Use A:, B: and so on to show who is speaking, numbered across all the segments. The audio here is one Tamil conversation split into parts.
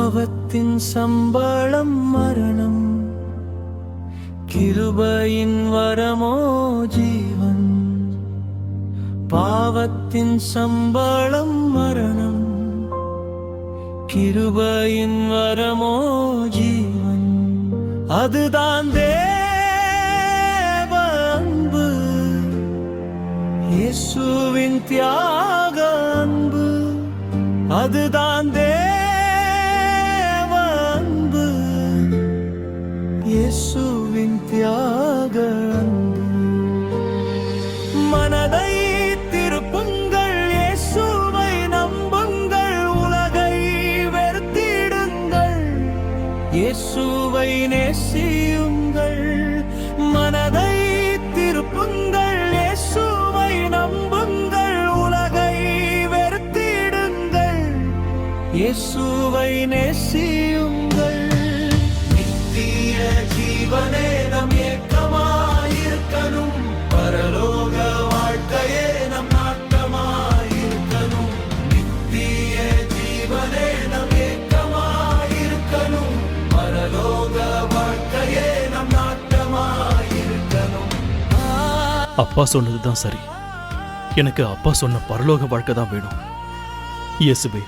A: பாவத்தின் சம்பளம் மரணம், கிருபையின் வரமோ ஜீவன். பாவத்தின் சம்பளம் மரணம், கிருபையின் வரமோ ஜீவன். அதுதான் தேவ அன்பு, இயேசுவின் தியாக அன்பு. அதுதான் தேவ அன்பு, இயேசுவின் தியாக அன்பு. மனதை திருப்புங்கள், இயேசுவை நம்புங்கள், உலகை வெறுத்திடுங்கள், இயேசுவை நேசியுங்கள். மனதை திருப்புங்கள், இயேசுவை நம்புங்கள், உலகை வெறுத்திடுங்கள், இயேசுவை நேசியுங்கள். நித்திய ஜீவனே நம் ஏக்கமாயிருக்கணும், பரலோக வாழ்க்கையே நம் நாட்டமாயிருக்கணும். நித்திய ஜீவனே நம் ஏக்கமாயிருக்கணும், பரலோக வாழ்க்கையே நம் நாட்டமாயிருக்கணும்.
B: அப்பா சொன்னதுதான் சரி. எனக்கு அப்பா சொன்ன பரலோக வாழ்க்கை தான் வேணும். இயேசுவே,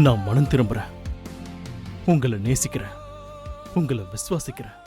B: நான் மனம் திரும்புறேன். உங்களை நேசிக்கிறேன், உங்களை விசுவாசிக்கிறேன்.